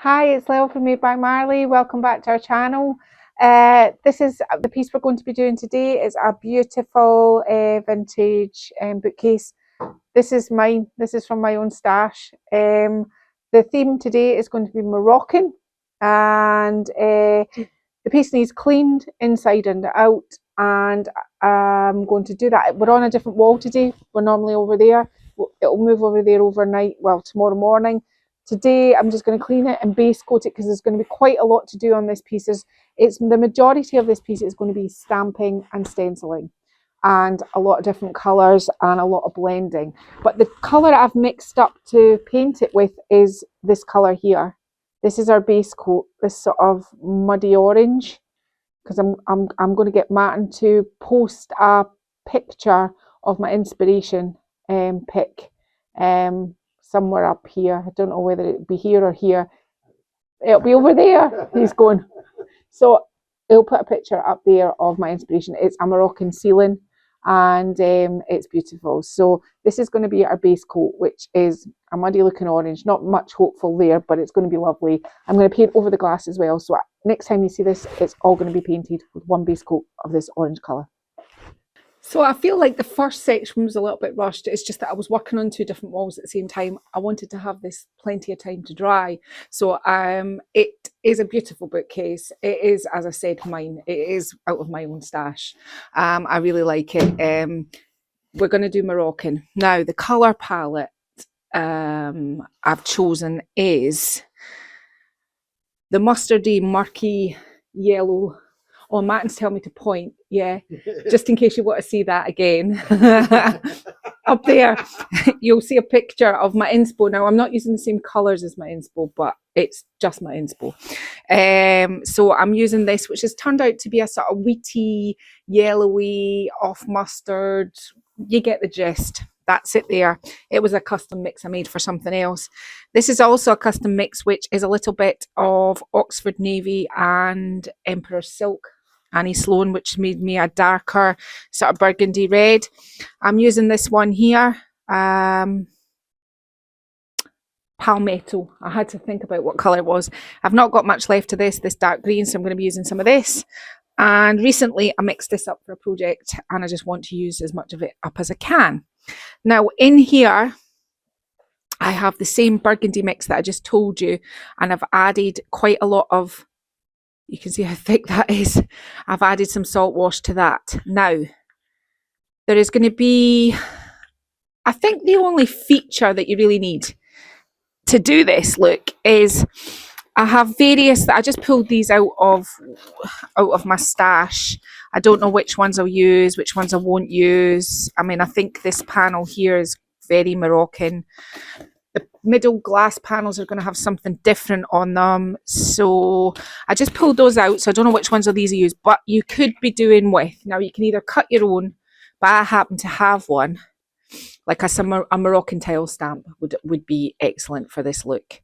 Hi, it's Lil from Made by Marley. Welcome back to our channel. This is the piece we're going to be doing today. It's a beautiful vintage bookcase. This is mine. This is from my own stash. The theme today is going to be Moroccan, and the piece needs cleaned inside and out, and I'm going to do that. We're on a different wall today. We're normally over there. It'll move over there overnight, well, tomorrow morning. Today I'm just going to clean it and base coat it because there's going to be quite a lot to do on this piece. It's the majority of this piece is going to be stamping and stenciling, and a lot of different colours and a lot of blending. But the colour I've mixed up to paint it with is this colour here. This is our base coat, this sort of muddy orange, because I'm going to get Martin to post a picture of my inspiration pic somewhere up here. I don't know whether it'll be here or here. It'll be over there. He's going. So he'll put a picture up there of my inspiration. It's a Moroccan ceiling, and it's beautiful. So this is going to be our base coat, which is a muddy looking orange. Not much hopeful there, but it's going to be lovely. I'm going to paint over the glass as well. So next time you see this, it's all going to be painted with one base coat of this orange colour. So I feel like the first section was a little bit rushed. It's just that I was working on two different walls at the same time. I wanted to have this plenty of time to dry. So it is a beautiful bookcase. It is, as I said, mine. It is out of my own stash. I really like it. We're going to do Moroccan. Now, the colour palette I've chosen is the mustardy, murky yellow. Oh, Martin's telling me to point, yeah, just in case you want to see that again. Up there, you'll see a picture of my inspo. Now, I'm not using the same colours as my inspo, but it's just my inspo. So I'm using this, which has turned out to be a sort of wheaty, yellowy, off mustard. You get the gist. That's it there. It was a custom mix I made for something else. This is also a custom mix, which is a little bit of Oxford Navy and Emperor Silk. Annie Sloan, which made me a darker sort of burgundy red. I'm using this one here, palmetto. I had to think about what colour it was. I've not got much left of this dark green, so I'm going to be using some of this. And recently I mixed this up for a project, and I just want to use as much of it up as I can. Now in here, I have the same burgundy mix that I just told you, and I've added quite a lot of, you can see how thick that is. I've added some salt wash to that. Now, there is going to be, I think the only feature that you really need to do this look is I have various, I just pulled these out of my stash. I don't know which ones I'll use, which ones I won't use. I mean, I think this panel here is very Moroccan. The middle glass panels are going to have something different on them. So I just pulled those out. So I don't know which ones of these I use, but you could be doing with. Now you can either cut your own, but I happen to have one. Like a Moroccan tile stamp would be excellent for this look.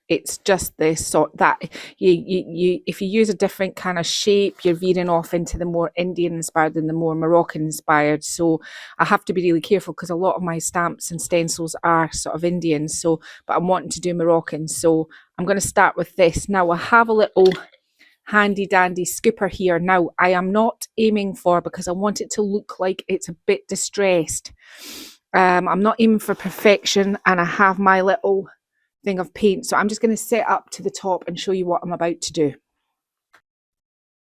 It's just this sort that you if you use a different kind of shape, you're veering off into the more Indian inspired than the more Moroccan inspired. So I have to be really careful because a lot of my stamps and stencils are sort of Indian. So, but I'm wanting to do Moroccan. So I'm going to start with this. Now I have a little handy dandy scooper here. Now I am not aiming for, because I want it to look like it's a bit distressed. I'm not aiming for perfection, and I have my little thing of paint. So I'm just going to set up to the top and show you what I'm about to do.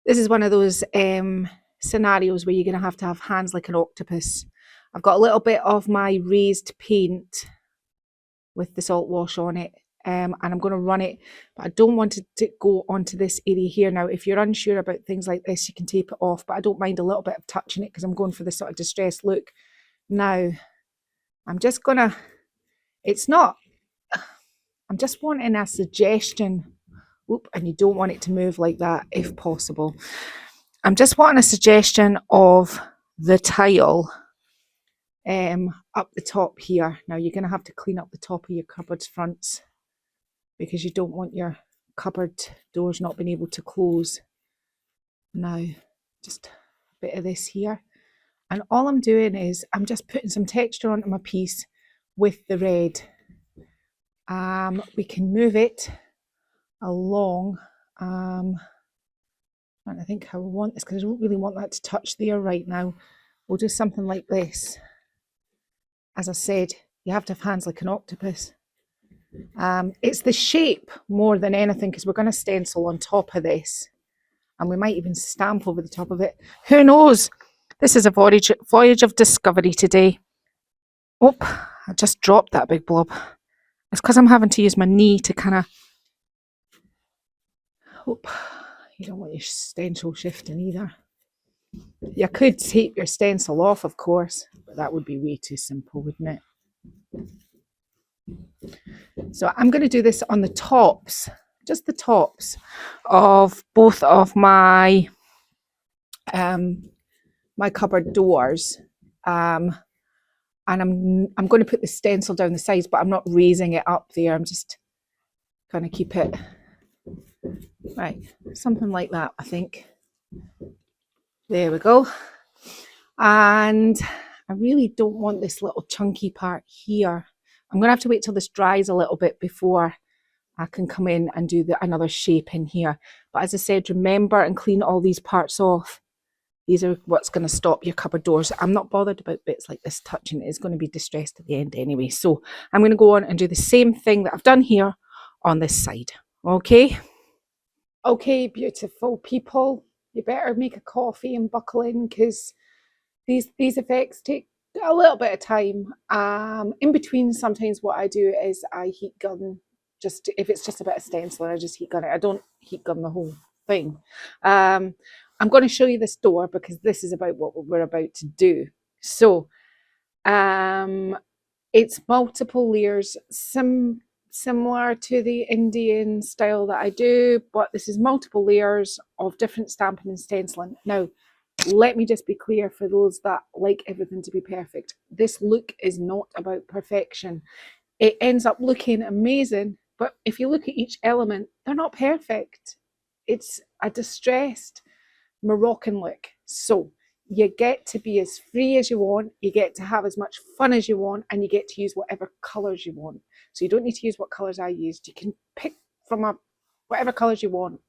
This is one of those scenarios where you're going to have hands like an octopus. I've got a little bit of my raised paint with the salt wash on it, and I'm going to run it, but I don't want it to go onto this area here. Now, if you're unsure about things like this, you can tape it off, but I don't mind a little bit of touching it because I'm going for this sort of distressed look. Now, I'm just going to, I'm just wanting a suggestion. Oop, and you don't want it to move like that if possible. I'm just wanting a suggestion of the tile up the top here. Now you're going to have to clean up the top of your cupboard's fronts because you don't want your cupboard doors not being able to close. Now, just a bit of this here. And all I'm doing is I'm just putting some texture onto my piece with the red. we can move it along. And I think how I want this, because I don't really want that to touch there right now. We'll do something like this. As I said, you have to have hands like an octopus. It's the shape more than anything, because we're going to stencil on top of this, and we might even stamp over the top of it. Who knows? This is a voyage of discovery today. Oh, I just dropped that big blob. It's because I'm having to use my knee to kind of... Oh, you don't want your stencil shifting either. You could tape your stencil off, of course, but that would be way too simple, wouldn't it? So I'm going to do this on the tops, just the tops of both of my my cupboard doors. And I'm going to put the stencil down the sides, but I'm not raising it up there. I'm just going to keep it right, something like that, I think. There we go. And I really don't want this little chunky part here. I'm going to have to wait till this dries a little bit before I can come in and do another shape in here. But as I said, remember and clean all these parts off. These are what's going to stop your cupboard doors. I'm not bothered about bits like this touching. It's going to be distressed at the end anyway. So I'm going to go on and do the same thing that I've done here on this side. Okay? Okay, beautiful people. You better make a coffee and buckle in, because these effects take a little bit of time. In between, sometimes what I do is I heat gun, just if it's just a bit of stenciling, I just heat gun it. I don't heat gun the whole thing. I'm going to show you this door, because this is about what we're about to do. So it's multiple layers, similar to the Indian style that I do, but this is multiple layers of different stamping and stenciling. Now, let me just be clear for those that like everything to be perfect. This look is not about perfection. It ends up looking amazing, but if you look at each element, they're not perfect. It's a distressed Moroccan look. So you get to be as free as you want, you get to have as much fun as you want, and you get to use whatever colours you want. So you don't need to use what colours I used. You can pick from whatever colours you want.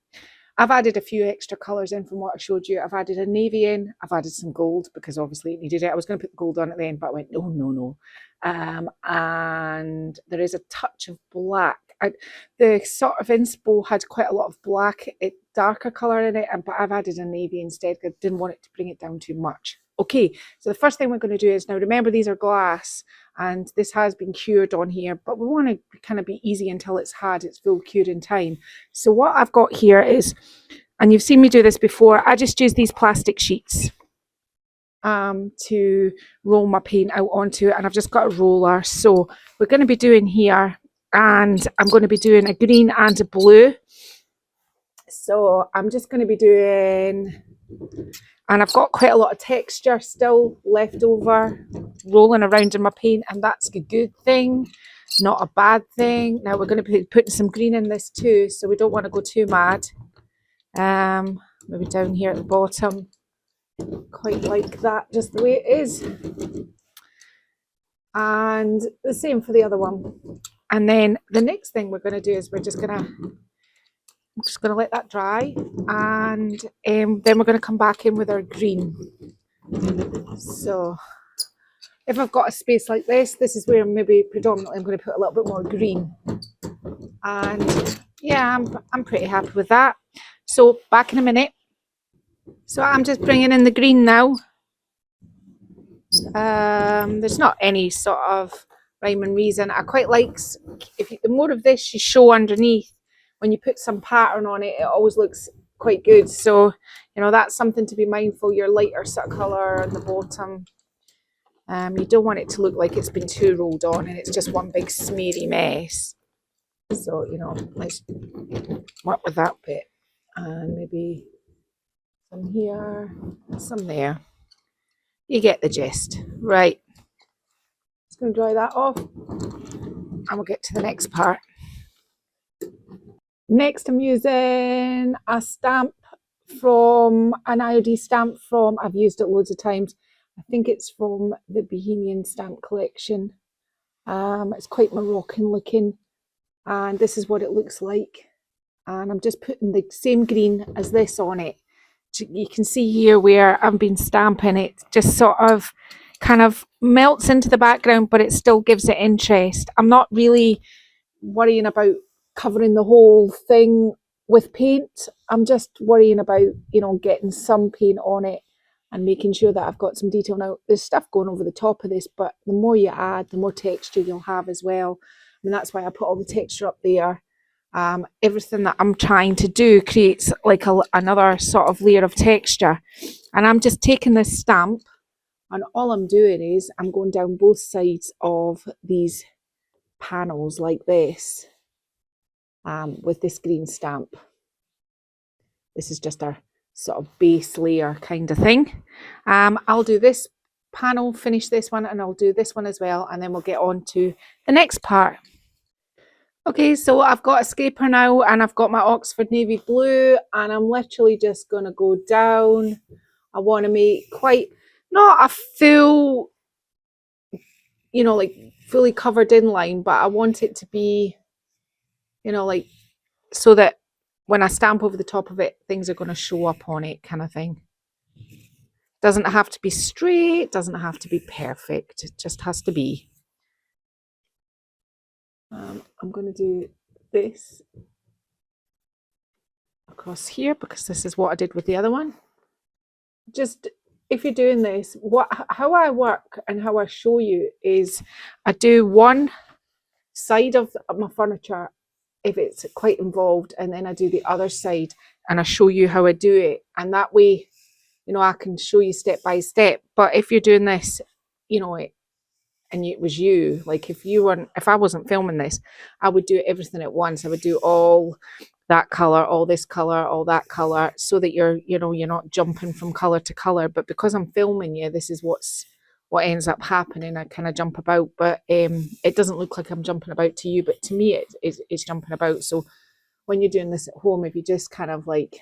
I've added a few extra colours in from what I showed you. I've added a navy in. I've added some gold, because obviously it needed it. I was going to put gold on at the end, but I went, no. And there is a touch of black. The sort of inspo had quite a lot of black, darker colour in it, but I've added a navy instead, because I didn't want it to bring it down too much. Okay, so the first thing we're going to do is, now remember these are glass, and this has been cured on here, but we want to kind of be easy until it's had its full curing time. So what I've got here is, and you've seen me do this before, I just use these plastic sheets to roll my paint out onto, and I've just got a roller. So we're going to be doing here, and I'm going to be doing a green and a blue. So I'm just going to be doing, and I've got quite a lot of texture still left over rolling around in my paint, and that's a good thing, not a bad thing. Now we're going to be putting some green in this too, so we don't want to go too mad. Maybe down here at the bottom, quite like that, just the way it is. And the same for the other one. And then the next thing we're going to do is I'm just going to let that dry, and then we're going to come back in with our green. So if I've got a space like this is where maybe predominantly I'm going to put a little bit more green. And yeah, I'm pretty happy with that. So back in a minute. So I'm just bringing in the green now. There's not any sort of rhyme and reason. I quite like, the more of this you show underneath, when you put some pattern on it, it always looks quite good. So, you know, that's something to be mindful. Your lighter sort of colour on the bottom. You don't want it to look like it's been too rolled on and it's just one big smeary mess. So, you know, let's work with that bit. And maybe some here, some there. You get the gist. Right. Just going to dry that off, and we'll get to the next part. Next, I'm using a stamp from an IOD stamp from, I've used it loads of times. I think it's from the Bohemian stamp collection. It's quite Moroccan looking. and this is what it looks like. And I'm just putting the same green as this on it. You can see here where I've been stamping it, just sort of kind of melts into the background, but it still gives it interest. I'm not really worrying about covering the whole thing with paint. I'm just worrying about, you know, getting some paint on it and making sure that I've got some detail. Now, there's stuff going over the top of this, but the more you add, the more texture you'll have as well. I mean, that's why I put all the texture up there. Everything that I'm trying to do creates like another sort of layer of texture. And I'm just taking this stamp, and all I'm doing is I'm going down both sides of these panels like this, with this green stamp. This is just our sort of base layer kind of thing. I'll do this panel, finish this one, and I'll do this one as well, and then we'll get on to the next part. Okay, so I've got a scraper now, and I've got my Oxford navy blue, and I'm literally just going to go down. I want to make quite, not a full, you know, like fully covered in line, but I want it to be, you know, like so that when I stamp over the top of it, things are going to show up on it, kind of thing. Doesn't have to be straight, doesn't have to be perfect, it just has to be. I'm going to do this across here because this is what I did with the other one. Just if you're doing this, how I work and how I show you is I do one side of my furniture if it's quite involved, and then I do the other side and I show you how I do it, and that way, you know, I can show you step by step. But if you're doing this, you know, and it was you, like if I wasn't filming this, I would do everything at once. I would do all that color, all this color, all that color, so that you're not jumping from color to color. But because I'm filming you, this is what ends up happening. I kind of jump about, but it doesn't look like I'm jumping about to you, but to me it's jumping about. So when you're doing this at home, if you just kind of like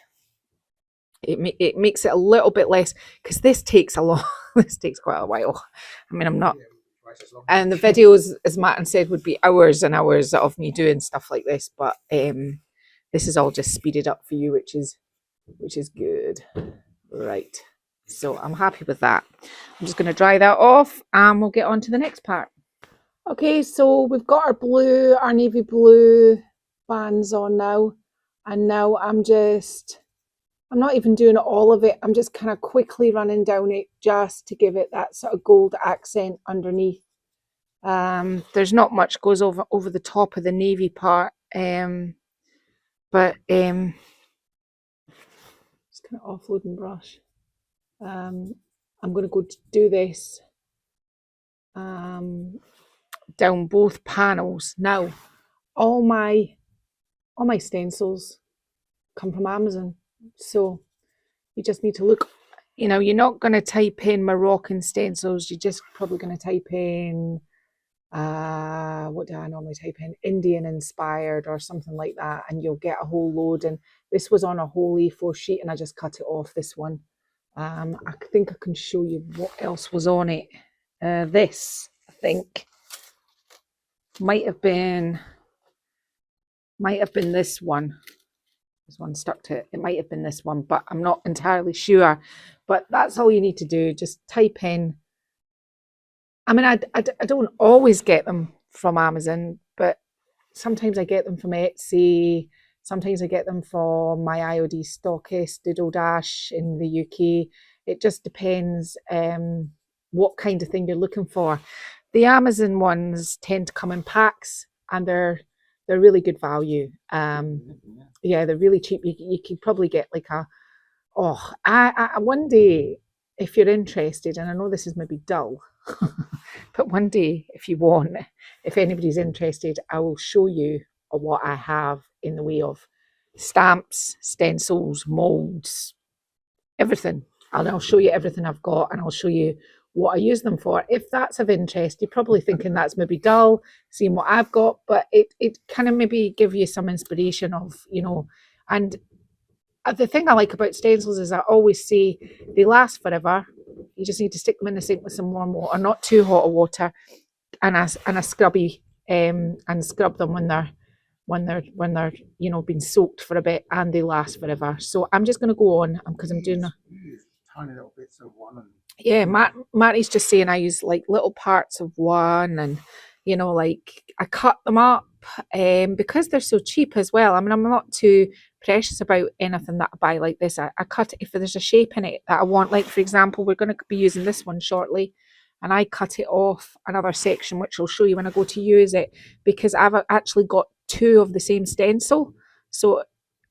it makes it a little bit less, because this takes a lot. This takes quite a while. I mean, I'm not, and the videos, as Martin said, would be hours and hours of me doing stuff like this, but this is all just speeded up for you, which is good. Right, so I'm happy with that. I'm just going to dry that off and we'll get on to the next part. Okay, so we've got our navy blue bands on now, and now I'm not even doing all of it. I'm just kind of quickly running down it just to give it that sort of gold accent underneath. There's not much goes over the top of the navy part, but just kind of offloading brush. I'm going to go do this down both panels. Now, all my stencils come from Amazon, so you just need to look. You know, you're not going to type in Moroccan stencils. You're just probably going to type in what do I normally type in? Indian-inspired or something like that, and you'll get a whole load. And this was on a whole A4 sheet, and I just cut it off, this one. I think I can show you what else was on it. This, I think, might have been this one. This one stuck to it. It might have been this one, but I'm not entirely sure. But that's all you need to do. Just type in. I mean, I don't always get them from Amazon, but sometimes I get them from Etsy. Sometimes I get them from my IOD stockist, Doodle Dash in the UK. It just depends what kind of thing you're looking for. The Amazon ones tend to come in packs, and they're really good value. Yeah, they're really cheap. You could probably get like I one day, if you're interested, and I know this is maybe dull, but one day, if anybody's interested, I will show you what I have in the way of stamps, stencils, molds, everything. And I'll show you everything I've got, and I'll show you what I use them for. If that's of interest, you're probably thinking that's maybe dull, seeing what I've got, but it kind of maybe give you some inspiration of, you know. And the thing I like about stencils is I always say they last forever. You just need to stick them in the sink with some warm water, not too hot of water, and a scrubby, and scrub them when they're when they're you know been soaked for a bit, and they last forever. So I'm just going to go on because I'm doing tiny little bits of one. And yeah, Matty's just saying I use like little parts of one, and you know, like I cut them up because they're so cheap as well. I mean, I'm not too precious about anything that I buy like this. I cut it if there's a shape in it that I want. Like for example, we're going to be using this one shortly, and I cut it off another section, which I'll show you when I go to use it, because I've actually got two of the same stencil. So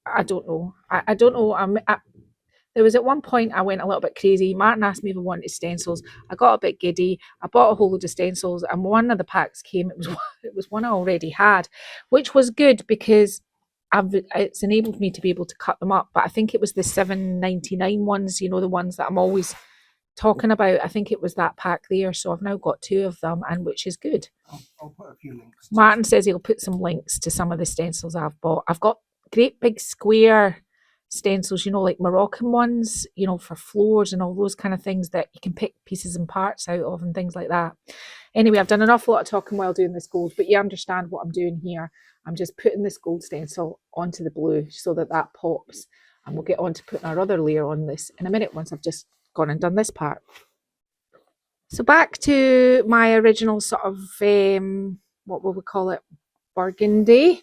I don't know. I don't know. There was at one point I went a little bit crazy. Martin asked me if I wanted stencils. I got a bit giddy. I bought a whole load of stencils, and one of the packs came. It was one I already had, which was good because it's enabled me to be able to cut them up. But I think it was the 7.99 ones. You know, the ones that I'm always talking about. I think it was that pack there. So I've now got two of them, and which is good. I'll put a few links. Martin says he'll put some links to some of the stencils I've bought. I've got great big square stencils, you know, like Moroccan ones, you know, for floors and all those kind of things that you can pick pieces and parts out of and things like that. Anyway, I've done an awful lot of talking while doing this gold, but you understand what I'm doing here. I'm just putting this gold stencil onto the blue so that that pops, and we'll get on to putting our other layer on this in a minute once I've just gone and done this part. So back to my original sort of, what will we call it, burgundy.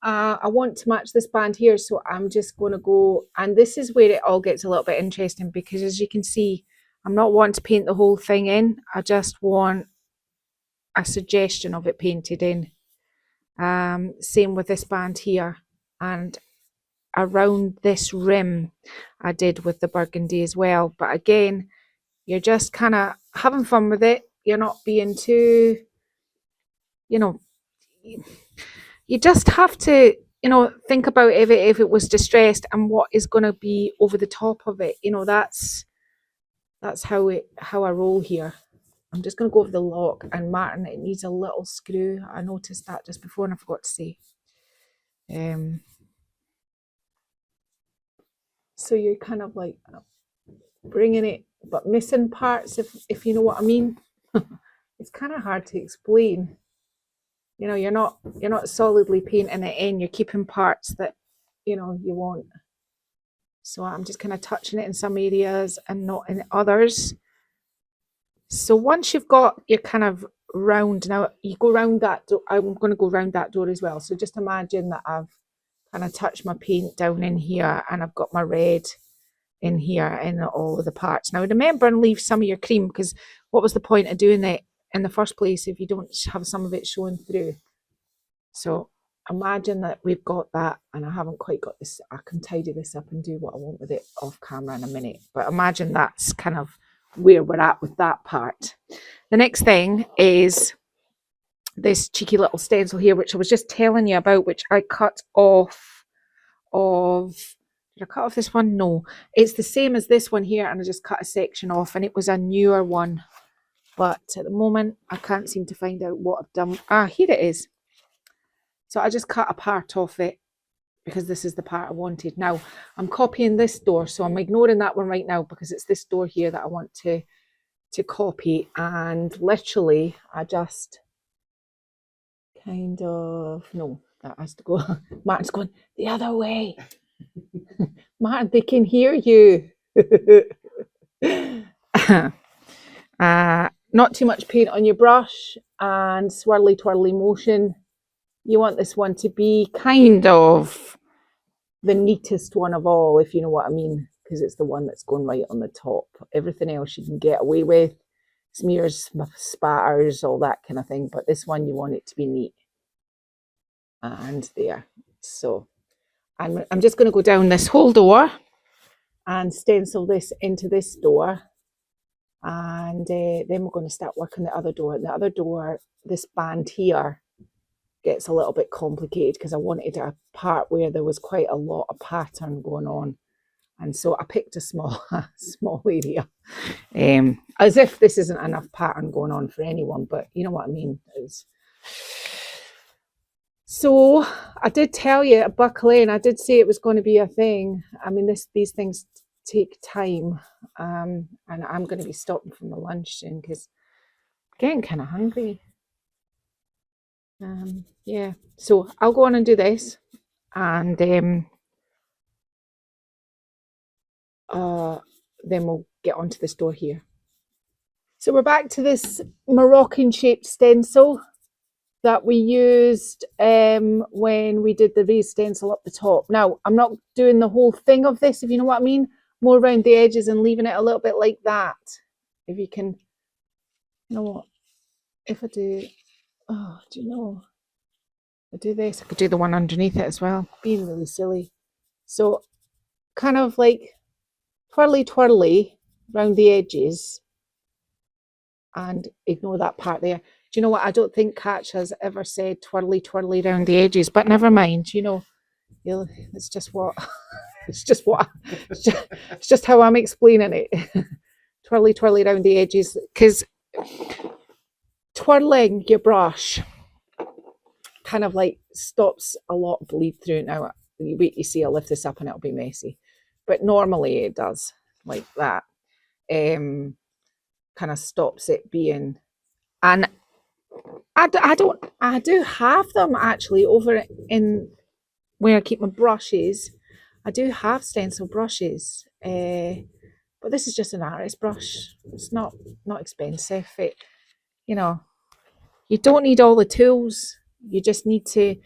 I want to match this band here, so I'm just going to go, and this is where it all gets a little bit interesting, because as you can see, I'm not wanting to paint the whole thing in. I just want a suggestion of it painted in. Same with this band here, and around this rim I did with the burgundy as well. But again, you're just kind of having fun with it. You're not being too, you know, you just have to, you know, think about if it was distressed and what is going to be over the top of it. You know, that's how I roll here. I'm just going to go over the lock, and Martin, it needs a little screw. I noticed that just before and I forgot to say. So you're kind of like bringing it but missing parts, if you know what I mean. It's kind of hard to explain. You know, you're not solidly painting it in, you're keeping parts that, you know, you want. So I'm just kind of touching it in some areas and not in others. So once you've got your kind of round, now you go round that door. I'm going to go round that door as well. So just imagine that I've kind of touched my paint down in here, and I've got my red in here in all of the parts. Now remember and leave some of your cream, because what was the point of doing it in the first place if you don't have some of it showing through? So imagine that we've got that, and I haven't quite got this. I can tidy this up and do what I want with it off camera in a minute, but imagine that's kind of where we're at with that part. The next thing is this cheeky little stencil here, which I was just telling you about, which I cut off of, did I cut off this one? No, it's the same as this one here, and I just cut a section off, and it was a newer one, but at the moment I can't seem to find out what I've done. Here it is. So I just cut a part off it because this is the part I wanted. Now I'm copying this door, so I'm ignoring that one right now because it's this door here that I want to copy, and literally I just kind of, no, that has to go. Martin's going the other way. Martin, they can hear you. Not too much paint on your brush, and swirly twirly motion. You want this one to be kind of the neatest one of all, if you know what I mean, because it's the one that's going right on the top. Everything else you can get away with, smears, spatters, all that kind of thing, but this one you want it to be neat. And there. So I'm just going to go down this whole door and stencil this into this door, and then we're going to start working the other door. The other door, this band here, gets a little bit complicated because I wanted a part where there was quite a lot of pattern going on, and so I picked a small area, as if this isn't enough pattern going on for anyone, but you know what I mean. So I did tell you at buckle in, I did say it was going to be a thing. I mean, these things take time, and I'm going to be stopping for my lunch soon because I'm getting kind of hungry. Yeah, so I'll go on and do this, and then we'll get onto the store here. So we're back to this Moroccan shaped stencil that we used when we did the raised stencil up the top. Now, I'm not doing the whole thing of this, if you know what I mean, more around the edges and leaving it a little bit like that. If you can, you know what, if I do, oh, do you know, I do this, I could do the one underneath it as well, being really silly. So kind of like twirly twirly around the edges and ignore that part there. Do you know what? I don't think Catch has ever said twirly twirly around the edges, but never mind. You know, it's just what it's just what it's just how I'm explaining it. Twirly twirly around the edges, because twirling your brush kind of like stops a lot of bleed through. Now, you wait, you see, I'll lift this up and it'll be messy, but normally it does like that. Kind of stops it being, and I do have them actually over in where I keep my brushes. I do have stencil brushes, but this is just an artist brush. It's not expensive. It, you know, you don't need all the tools. You just need to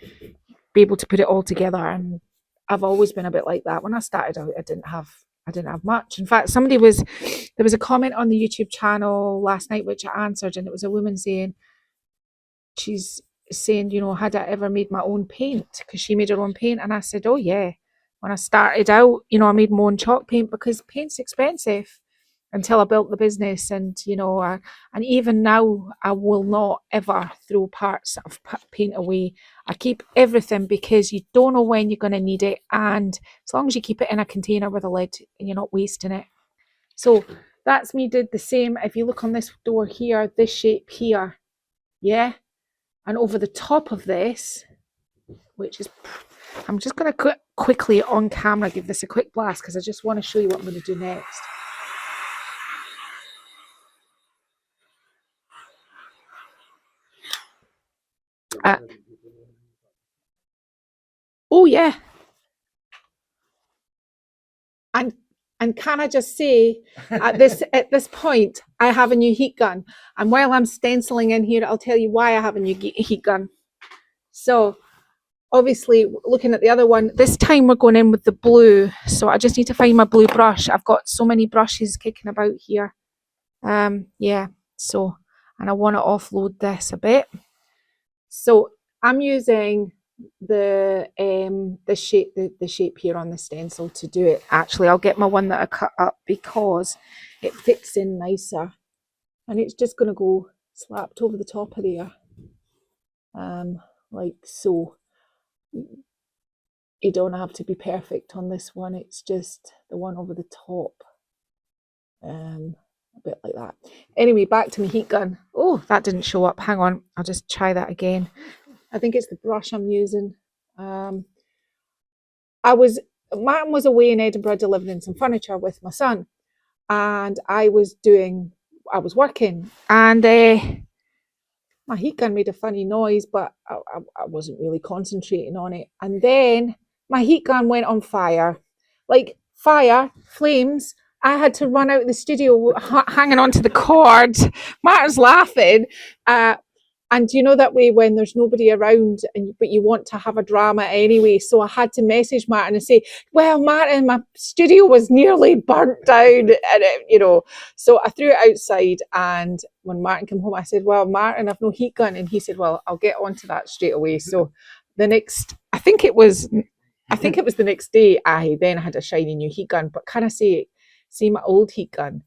be able to put it all together. And I've always been a bit like that. When I started out, I didn't have much. In fact, there was a comment on the YouTube channel last night which I answered, and it was a woman saying, she's saying, you know, had I ever made my own paint? Because she made her own paint. And I said, oh yeah. When I started out, you know, I made my own chalk paint because paint's expensive, until I built the business. And, you know, and even now, I will not ever throw parts of paint away. I keep everything because you don't know when you're going to need it. And as long as you keep it in a container with a lid and you're not wasting it. So that's me did the same. If you look on this door here, this shape here, yeah. And over the top of this, which is, I'm just going to quickly on camera give this a quick blast because I just want to show you what I'm going to do next. Oh yeah, and can I just say, at this point, I have a new heat gun, and while I'm stenciling in here, I'll tell you why I have a new heat gun. So obviously, looking at the other one, this time we're going in with the blue. So I just need to find my blue brush. I've got so many brushes kicking about here. Yeah. So, and I want to offload this a bit. So I'm using the shape here on the stencil to do it. Actually, I'll get my one that I cut up because it fits in nicer, and it's just going to go slapped over the top of there, like so. You don't have to be perfect on this one. It's just the one over the top, a bit like that. Anyway, back to my heat gun. Oh, that didn't show up. Hang on, I'll just try that again. I think it's the brush I'm using. Martin was away in Edinburgh delivering some furniture with my son, and I was working, and my heat gun made a funny noise, but I wasn't really concentrating on it. And then my heat gun went on fire, like fire, flames. I had to run out of the studio hanging onto the cord. Martin's laughing. And you know that way when there's nobody around, but you want to have a drama anyway. So I had to message Martin and say, well, Martin, my studio was nearly burnt down. And you know, so I threw it outside. And when Martin came home, I said, well, Martin, I've no heat gun. And he said, well, I'll get onto that straight away. So I think it was the next day, I then had a shiny new heat gun. But can I say my old heat gun?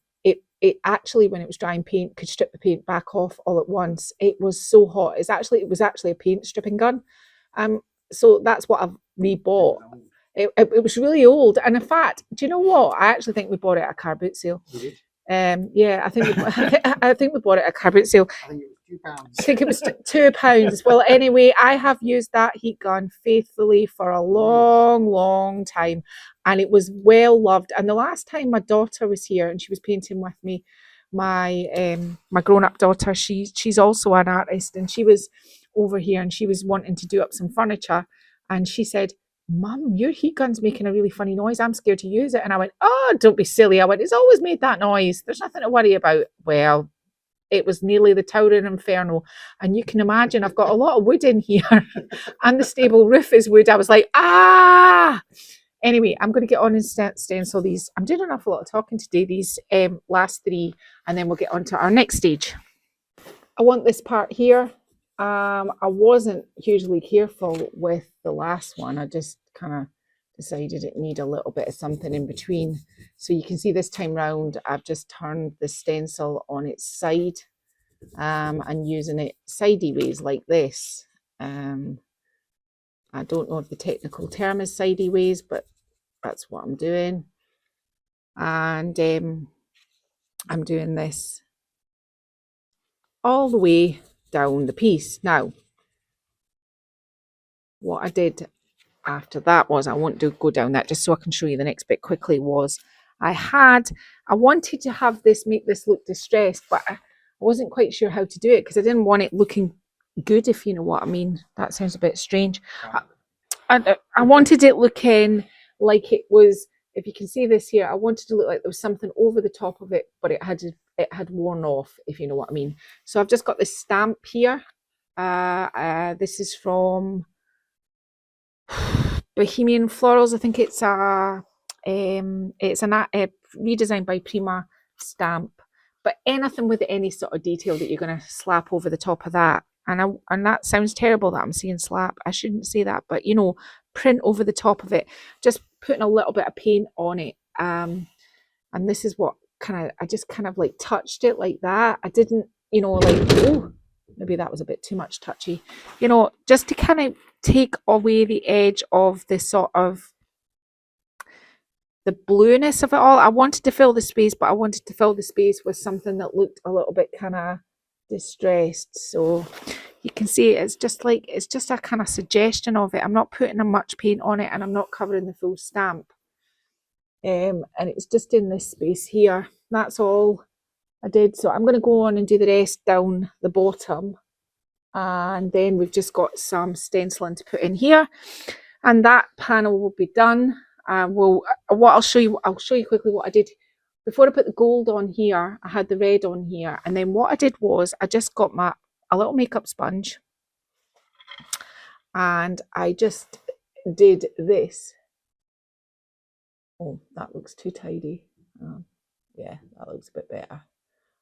It actually, when it was drying paint, could strip the paint back off all at once. It was so hot. It was actually a paint stripping gun. So that's what I've rebought. It was really old. And in fact, do you know what? I actually think we bought it at a car boot sale. Yeah, I think we bought it at a car boot sale. I think it was £2. Well, anyway, I have used that heat gun faithfully for a long time, and it was well loved. And the last time my daughter was here and she was painting with me, my grown-up daughter, she's also an artist, and she was over here and she was wanting to do up some furniture, and she said, Mum, your heat gun's making a really funny noise. I'm scared to use it. And I went, oh, don't be silly. I went, it's always made that noise. There's nothing to worry about. Well, it was nearly the towering inferno. And you can imagine I've got a lot of wood in here and the stable roof is wood. I was like, ah. Anyway, I'm going to get on and stencil these. I'm doing an awful lot of talking today, these last three, and then we'll get on to our next stage. I want this part here. I wasn't hugely careful with the last one. I just kind of decided it needed a little bit of something in between. So you can see this time round, I've just turned the stencil on its side and using it sideways like this. I don't know if the technical term is sideways, but that's what I'm doing. And I'm doing this all the way down the piece. Now, what I did after that was, I want to go down that just so I can show you the next bit quickly, was I wanted to have this, make this look distressed, but I wasn't quite sure how to do it because I didn't want it looking good, if you know what I mean. That sounds a bit strange. I wanted it looking like it was, if you can see this here, I wanted to look like there was something over the top of it, but it had worn off, if you know what I mean. So I've just got this stamp here. This is from Bohemian Florals. I think it's a redesigned by Prima stamp. But anything with any sort of detail that you're going to slap over the top of that, and that sounds terrible that I'm saying slap. I shouldn't say that, but you know, print over the top of it. Just putting a little bit of paint on it. And this is what I just kind of like touched it like that. I didn't, you know, like, oh, maybe that was a bit too much touchy. You know, just to kind of take away the edge of this sort of the blueness of it all. I wanted to fill the space, but I wanted to fill the space with something that looked a little bit kind of distressed. So you can see it's just a kind of suggestion of it. I'm not putting much paint on it and I'm not covering the full stamp. And it's just in this space here. That's all I did. So I'm going to go on and do the rest down the bottom. And then we've just got some stenciling to put in here. And that panel will be done. I'll show you quickly what I did. Before I put the gold on here, I had the red on here. And then what I did was I just got a little makeup sponge. And I just did this. Oh, that looks too tidy. Yeah, that looks a bit better.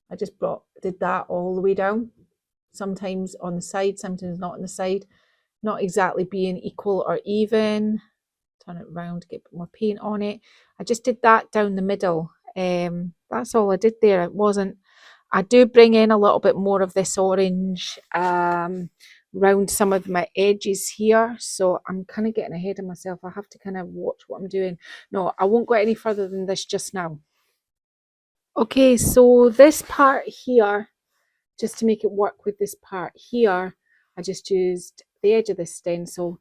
I just did that all the way down. Sometimes on the side, sometimes not on the side. Not exactly being equal or even. Turn it around to get more paint on it. I just did that down the middle. That's all I did there. It wasn't. I do bring in a little bit more of this orange round some of my edges here. So I'm kind of getting ahead of myself. I have to kind of watch what I'm doing. No, I won't go any further than this just now. Okay, so this part here, just to make it work with this part here, I just used the edge of the stencil,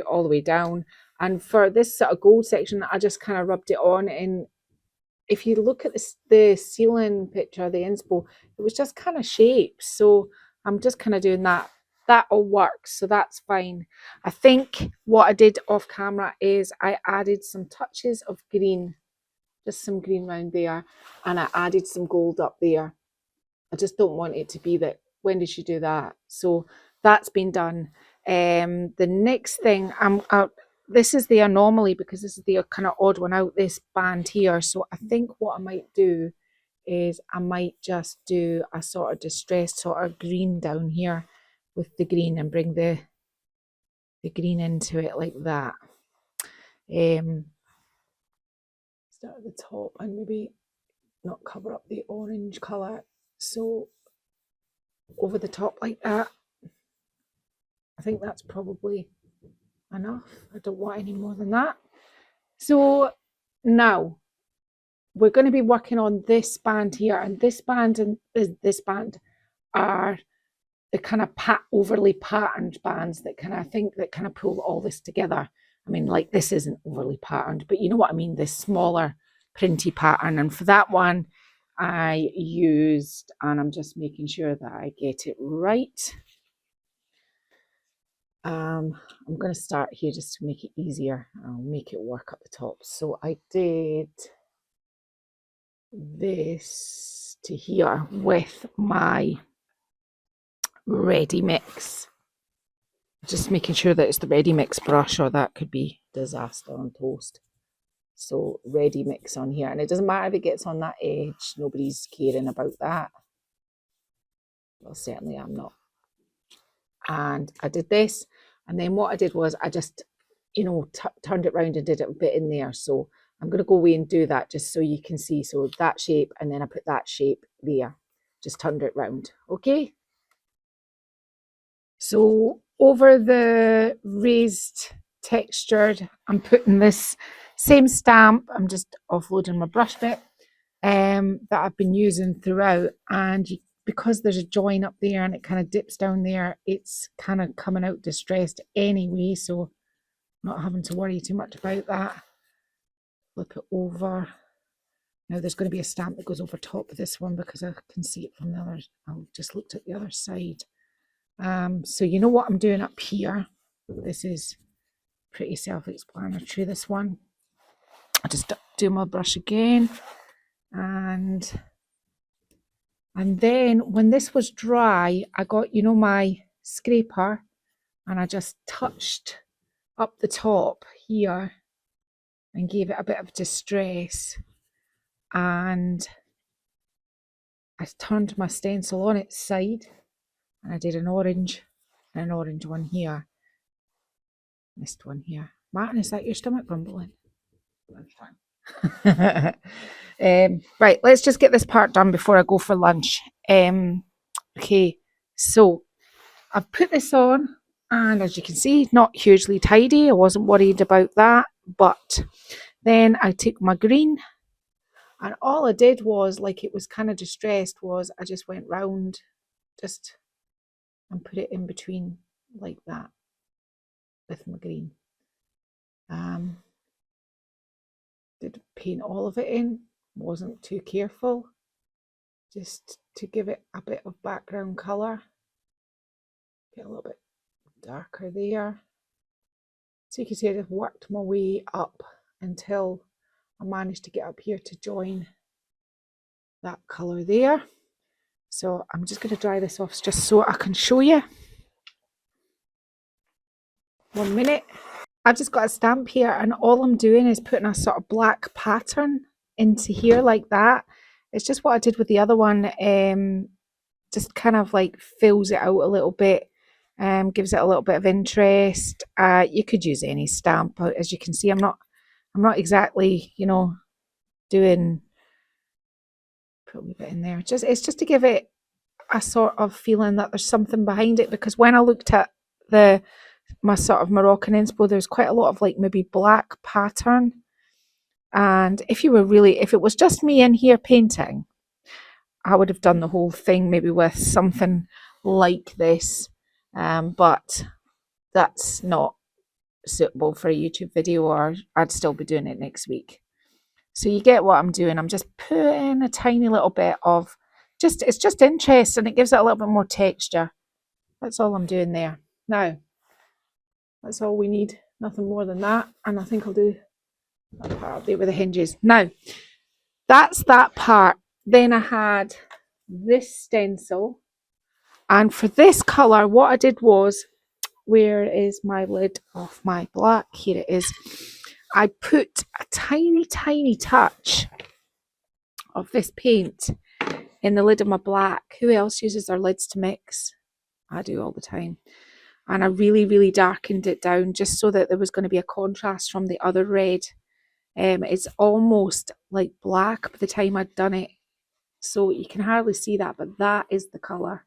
all the way down. And for this sort of gold section, I just kind of rubbed it on. And if you look at the ceiling picture, the inspo, it was just kind of shapes. So I'm just kind of doing that. That all works, so that's fine. I think what I did off camera is I added some touches of green, just some green around there, and I added some gold up there. I just don't want it to be that, when did she do that? So that's been done. The next thing, this is the anomaly because this is the kind of odd one out, this band here. So I think what I might do is I might just do a sort of distressed sort of green down here with the green and bring the green into it like that. Start at the top and maybe not cover up the orange colour. So over the top like that. I think that's probably enough. I don't want any more than that. So now we're going to be working on this band here, and this band and this band are the kind of overly patterned bands that kind of pull all this together. I mean, like, this isn't overly patterned, but you know what I mean, this smaller printy pattern. And for that one I used, and I'm just making sure that I get it right, I'm going to start here just to make it easier. I'll make it work at the top. So I did this to here with my ready mix. Just making sure that it's the ready mix brush, or that could be disaster on toast. So ready mix on here, and it doesn't matter if it gets on that edge, nobody's caring about that. Well, certainly I'm not. And I did this, and then what I did was I just, you know, turned it round and did it a bit in there. So I'm going to go away and do that just so you can see. So that shape, and then I put that shape there, just turned it round. Okay. So over the raised textured, I'm putting this same stamp. I'm just offloading my brush bit that I've been using throughout, and because there's a join up there and it kind of dips down there, it's kind of coming out distressed anyway, so not having to worry too much about that. Flip it over. Now there's going to be a stamp that goes over top of this one because I can see it from the other. I'll just looked at the other side. So you know what I'm doing up here. This is pretty self-explanatory, this one. I just do my brush again, and then when this was dry, I got, you know, my scraper, and I just touched up the top here and gave it a bit of distress, and I turned my stencil on its side, and I did an orange and an orange one here. Missed one here. Martin, is that your stomach rumbling? Lunchtime. Right, let's just get this part done before I go for lunch. Okay, so I've put this on, and as you can see, not hugely tidy. I wasn't worried about that, but then I took my green, and all I did was, like, it was kind of distressed, was I just went round just and put it in between like that with my green. Did paint all of it in, wasn't too careful, just to give it a bit of background colour. Get a little bit darker there. So you can see I just worked my way up until I managed to get up here to join that colour there. So I'm just going to dry this off just so I can show you. 1 minute. I've just got a stamp here, and all I'm doing is putting a sort of black pattern into here like that. It's just what I did with the other one. Just kind of like fills it out a little bit, gives it a little bit of interest. You could use any stamp, but as you can see, I'm not exactly, you know, doing, put a wee bit in there. It's just to give it a sort of feeling that there's something behind it, because when I looked at my sort of Moroccan inspo, there's quite a lot of like maybe black pattern. And if it was just me in here painting, I would have done the whole thing maybe with something like this, but that's not suitable for a YouTube video, or I'd still be doing it next week. So you get what I'm doing. I'm just putting a tiny little bit of it's just interest, and it gives it a little bit more texture. That's all I'm doing there. Now, that's all we need, nothing more than that. And I think I'll do that part up there with the hinges. Now, that's that part. Then I had this stencil, and for this colour, what I did was, where is my lid of my black? Here it is. I put a tiny, tiny touch of this paint in the lid of my black. Who else uses their lids to mix? I do all the time. And I really, really darkened it down just so that there was going to be a contrast from the other red. It's almost like black by the time I'd done it, so you can hardly see that, but that is the colour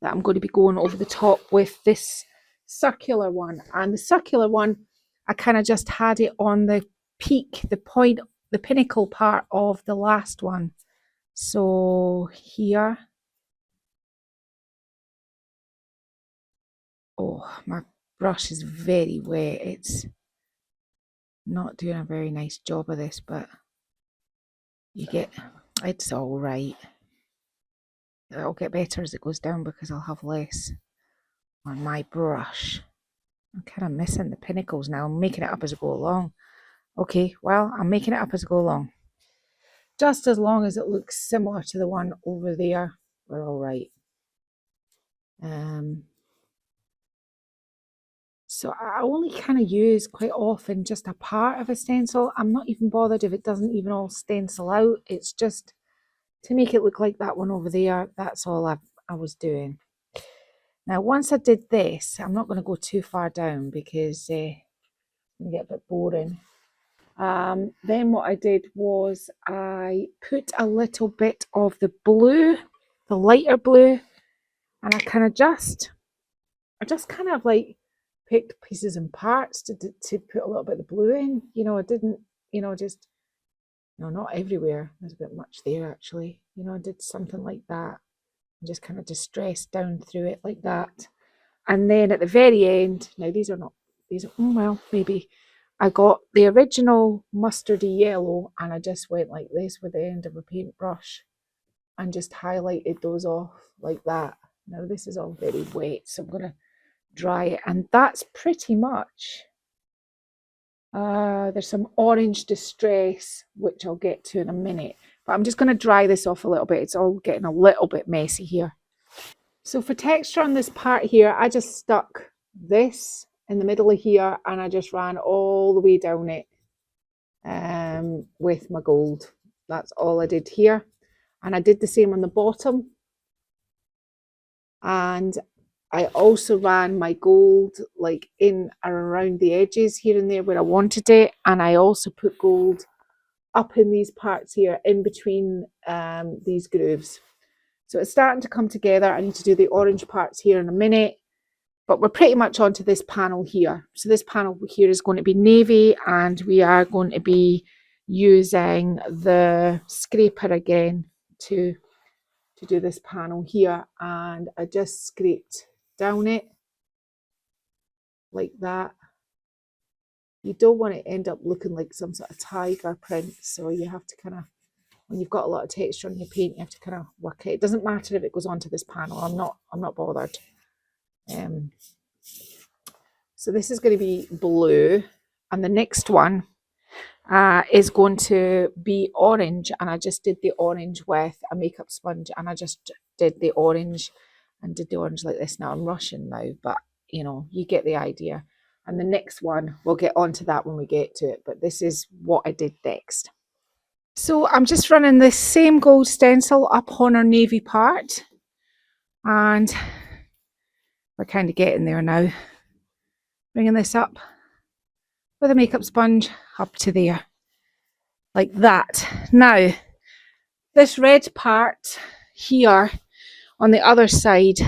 that I'm going to be going over the top with this circular one. And the circular one, I kind of just had it on the peak, the point, the pinnacle part of the last one. So here, oh, my brush is very wet. It's not doing a very nice job of this, but it's all right. It'll get better as it goes down because I'll have less on my brush. I'm kind of missing the pinnacles now. I'm making it up as I go along. Okay, well, I'm making it up as I go along. Just as long as it looks similar to the one over there, we're all right. So I only kind of use quite often just a part of a stencil. I'm not even bothered if it doesn't even all stencil out. It's just to make it look like that one over there. That's all I was doing. Now, once I did this, I'm not going to go too far down because it's going to get a bit boring. Then what I did was I put a little bit of the blue, the lighter blue, and I just kind of like picked pieces and parts to put a little bit of the blue in. You know, I didn't, just, not everywhere. There's a bit much there actually. I did something like that and just kind of distressed down through it like that. And then at the very end, now these are, well, maybe I got the original mustardy yellow and I just went like this with the end of a paintbrush and just highlighted those off like that. Now this is all very wet, so I'm going to dry it, and that's pretty much there's some orange distress which I'll get to in a minute, but I'm just going to dry this off a little bit. It's all getting a little bit messy here. So for texture on this part here, I just stuck this in the middle of here and I just ran all the way down it with my gold. That's all I did here, and I did the same on the bottom, and I also ran my gold like in and around the edges here and there where I wanted it, and I also put gold up in these parts here in between these grooves. So it's starting to come together. I need to do the orange parts here in a minute, but we're pretty much onto this panel here. So this panel here is going to be navy, and we are going to be using the scraper again to do this panel here, and I just scraped down it like that. You don't want to end up looking like some sort of tiger print, so you have to kind of, when you've got a lot of texture on your paint, you have to kind of work it. It doesn't matter if it goes onto this panel. I'm not bothered. So this is going to be blue, and the next one is going to be orange, and I just did the orange with a makeup sponge, and I just did the orange and did the orange like this. Now I'm rushing now, but you get the idea. And the next one, we'll get onto that when we get to it, but this is what I did next. So I'm just running this same gold stencil up on our navy part, and we're kind of getting there now. Bringing this up with a makeup sponge up to there, like that. Now, this red part here on the other side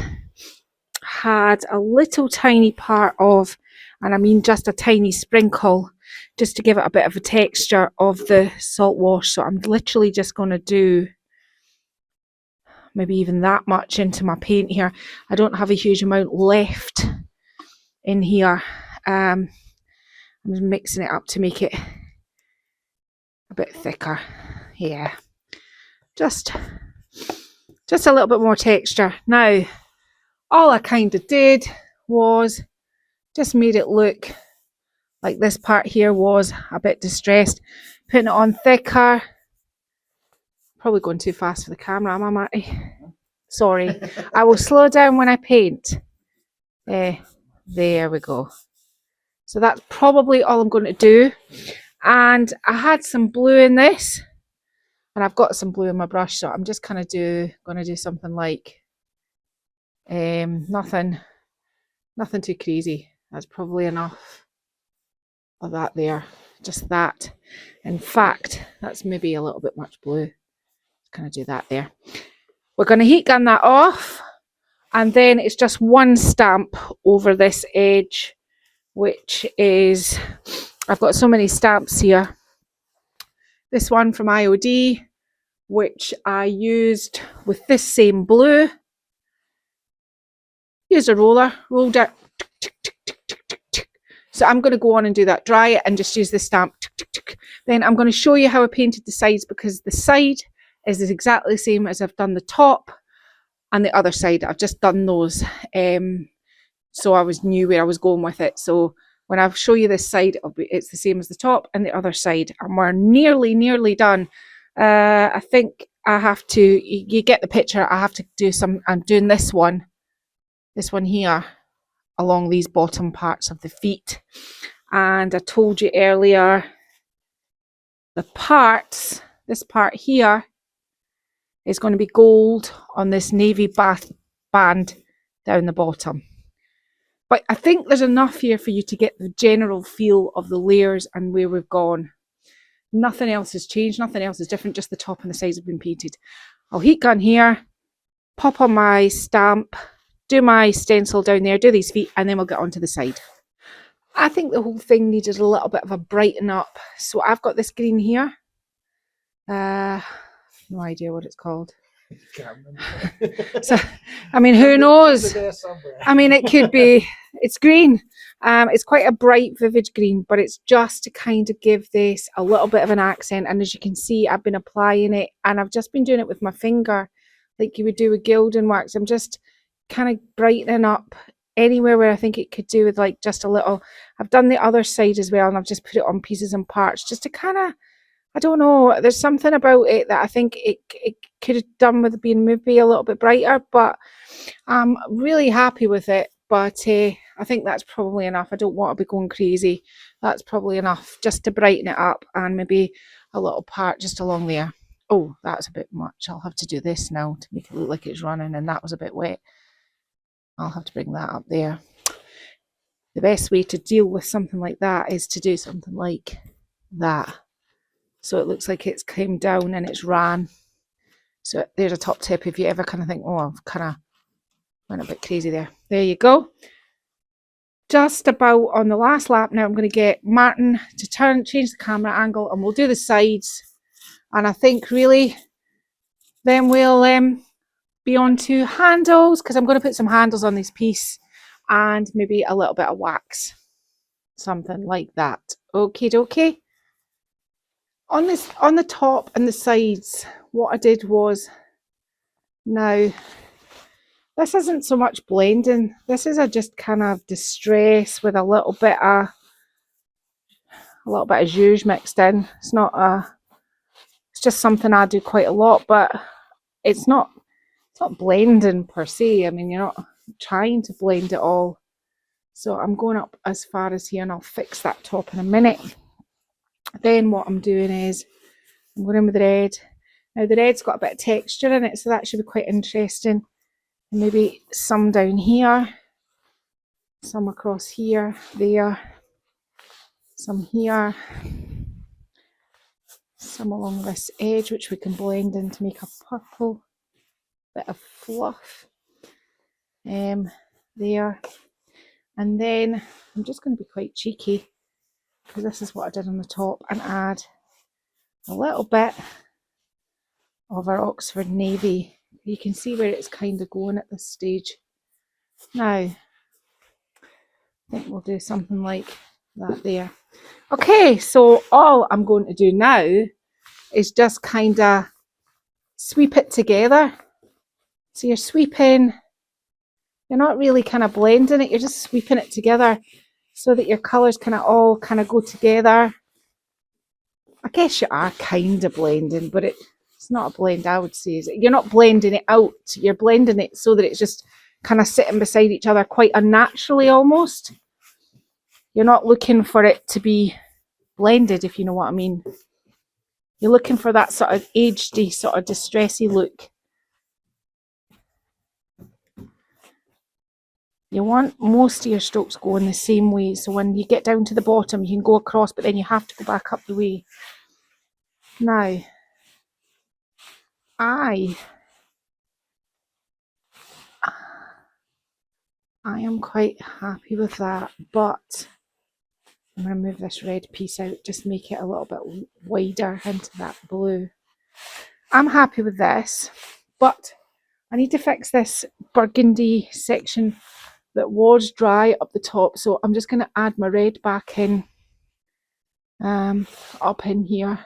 had a little tiny part of, and I mean just a tiny sprinkle, just to give it a bit of a texture of the salt wash. So I'm literally just going to do maybe even that much into my paint here. I don't have a huge amount left in here. I'm just mixing it up to make it a bit thicker. Yeah, just a little bit more texture. Now, all I kind of did was just made it look like this part here was a bit distressed, putting it on thicker. Probably going too fast for the camera, am I, Matty? Sorry. I will slow down when I paint. There we go. So that's probably all I'm going to do. And I had some blue in this, and I've got some blue in my brush, so I'm just kind of going to do something like nothing too crazy. That's probably enough of that there. Just that. In fact, that's maybe a little bit much blue. Just kind of do that there. We're going to heat gun that off, and then it's just one stamp over this edge, which is, I've got so many stamps here. This one from IOD, which I used with this same blue. Here's a roller, rolled it. So I'm going to go on and do that, dry it, and just use the stamp. Then I'm going to show you how I painted the sides, because the side is exactly the same as I've done the top, and the other side I've just done those so I knew where I was going with it. So when I show you this side, it's the same as the top and the other side, and we're nearly done. I think I have to, you get the picture, I have to do some, I'm doing this one here, along these bottom parts of the feet. And I told you earlier, the parts, this part here is going to be gold on this navy band down the bottom. But I think there's enough here for you to get the general feel of the layers and where we've gone. Nothing else has changed, nothing else is different, just the top and the sides have been painted. I'll heat gun here, pop on my stamp, do my stencil down there, do these feet, and then we'll get onto the side. I think the whole thing needed a little bit of a brighten up. So I've got this green here. No idea what it's called. So, I mean, who knows? I mean, it could be, it's green. It's quite a bright, vivid green, but it's just to kind of give this a little bit of an accent. And as you can see, I've been applying it, and I've just been doing it with my finger, like you would do with gilding wax. I'm just kind of brightening up anywhere where I think it could do with like just a little. I've done the other side as well, and I've just put it on pieces and parts just to kind of, I don't know, there's something about it that I think it could have done with being maybe a little bit brighter, but I'm really happy with it. But I think that's probably enough. I don't want to be going crazy. That's probably enough just to brighten it up, and maybe a little part just along there. Oh, that's a bit much. I'll have to do this now to make it look like it's running, and that was a bit wet. I'll have to bring that up there. The best way to deal with something like that is to do something like that. So it looks like it's came down and it's ran. So there's a top tip if you ever kind of think, oh, I've kind of went a bit crazy there. There you go. Just about on the last lap now, I'm going to get Martin to change the camera angle, and we'll do the sides. And I think really then we'll be on to handles, because I'm going to put some handles on this piece and maybe a little bit of wax. Something like that. Okie dokie. On the top and the sides, what I did was, now this isn't so much blending, this is a just kind of distress with a little bit of zhuzh mixed in. It's just something I do quite a lot, but it's not blending per se. I mean, you're not trying to blend it all. So I'm going up as far as here, and I'll fix that top in a minute. Then what I'm doing is I'm going in with the red. Now the red's got a bit of texture in it, so that should be quite interesting. And maybe some down here, some across here, there, some here, some along this edge, which we can blend in to make a purple bit of fluff. There. And then I'm just going to be quite cheeky, because this is what I did on the top, and add a little bit of our Oxford Navy. You can see where it's kind of going at this stage. Now, I think we'll do something like that there. Okay, so all I'm going to do now is just kind of sweep it together. So you're sweeping, you're not really kind of blending it, you're just sweeping it together so that your colours kind of all kind of go together. I guess you are kind of blending, but it's not a blend, I would say. You're not blending it out, you're blending it so that it's just kind of sitting beside each other quite unnaturally almost. You're not looking for it to be blended, if you know what I mean. You're looking for that sort of agedy, sort of distressy look. You want most of your strokes going the same way, so when you get down to the bottom you can go across, but then you have to go back up the way. Now, I am quite happy with that, but I'm going to move this red piece out, just make it a little bit wider into that blue. I'm happy with this, but I need to fix this burgundy section that was dry up the top, so I'm just going to add my red back in, up in here,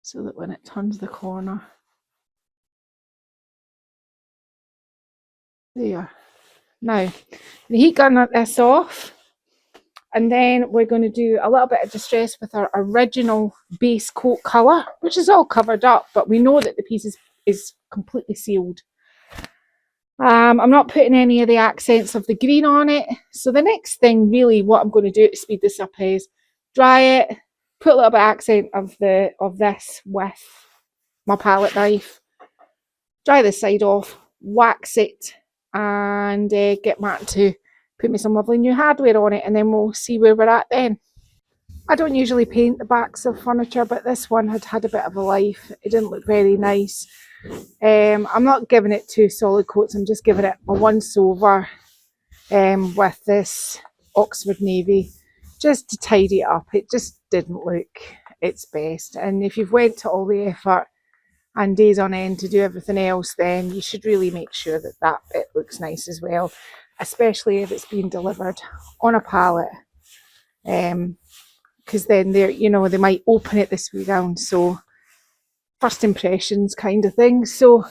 so that when it turns the corner, There. Now, the heat gun this off, and then we're going to do a little bit of distress with our original base coat colour, which is all covered up, but we know that the piece is completely sealed. I'm not putting any of the accents of the green on it. So the next thing, really, what I'm going to do to speed this up is dry it, put a little bit of accent of this with my palette knife, dry this side off, wax it, and get Matt to put me some lovely new hardware on it, and then we'll see where we're at then. I don't usually paint the backs of furniture, but this one had a bit of a life. It didn't look very nice. I'm not giving it 2 solid coats, I'm just giving it a once over with this Oxford Navy just to tidy it up. It just didn't look its best, and if you've went to all the effort and days on end to do everything else, then you should really make sure that that bit looks nice as well, especially if it's being delivered on a pallet, because then they might open it this way round, so first impressions kind of thing. So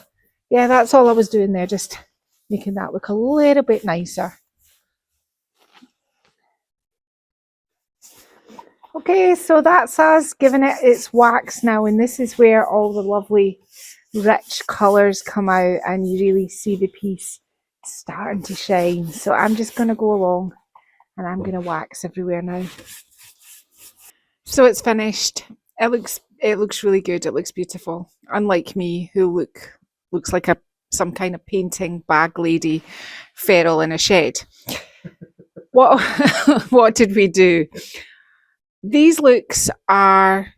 yeah, that's all I was doing there, just making that look a little bit nicer. Okay, so that's us giving it its wax now, and this is where all the lovely rich colours come out and you really see the piece starting to shine. So I'm just going to go along and I'm going to wax everywhere now. So it's finished. It looks really good. It looks beautiful. Unlike me, who looks like some kind of painting bag lady feral in a shed. What did we do? These looks are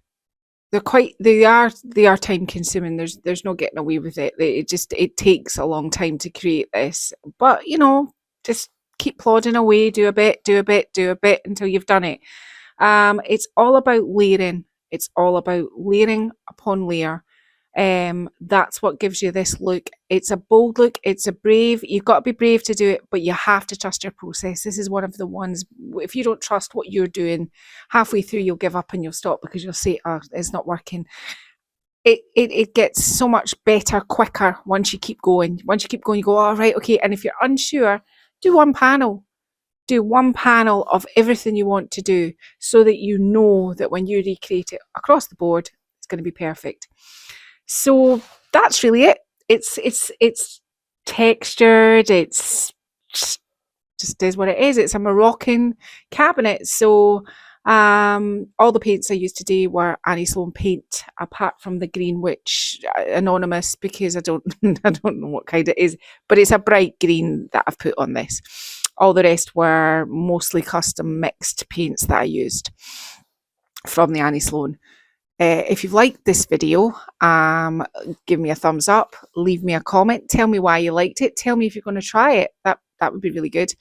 they are time consuming. There's no getting away with it. It takes a long time to create this, but just keep plodding away, do a bit until you've done it. It's all about layering. It's all about layering upon layer. That's what gives you this look. It's a bold look. It's a brave. You've got to be brave to do it, but you have to trust your process. This is one of the ones, if you don't trust what you're doing, halfway through you'll give up and you'll stop because you'll say, oh, it's not working. It gets so much better quicker once you keep going. Once you keep going, you go, all right, okay. And if you're unsure, do one panel. Do one panel of everything you want to do so that you know that when you recreate it across the board, it's going to be perfect. So that's really it. It's textured. It's just is what it is. It's a Moroccan cabinet. So all the paints I used today were Annie Sloan paint, apart from the green, which anonymous because I don't know what kind it is, but it's a bright green that I've put on this. All the rest were mostly custom mixed paints that I used from the Annie Sloan. If you've liked this video, give me a thumbs up, leave me a comment, tell me why you liked it, tell me if you're going to try it. That would be really good.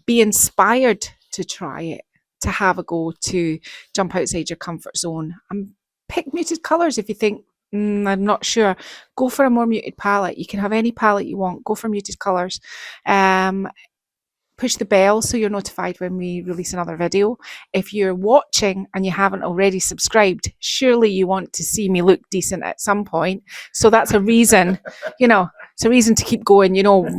Be inspired to try it, to have a go, to jump outside your comfort zone, and pick muted colours if you think, I'm not sure. Go for a more muted palette. You can have any palette you want. Go for muted colours. Push the bell so you're notified when we release another video. If you're watching and you haven't already subscribed, surely you want to see me look decent at some point. So that's a reason, it's a reason to keep going.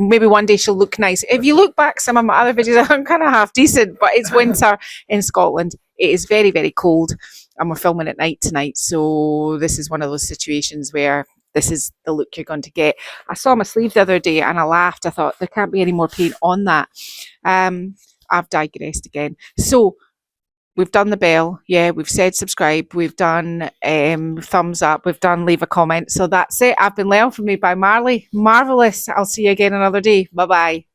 Maybe one day she'll look nice. If you look back some of my other videos, I'm kind of half decent, but it's winter in Scotland. It is very, very cold, and we're filming at night tonight. So this is one of those situations where this is the look you're going to get. I saw my sleeve the other day and I laughed. I thought there can't be any more paint on that. I've digressed again. So we've done the bell. Yeah, we've said subscribe. We've done thumbs up. We've done leave a comment. So that's it. I've been learned from me by Marley. Marvellous. I'll see you again another day. Bye-bye.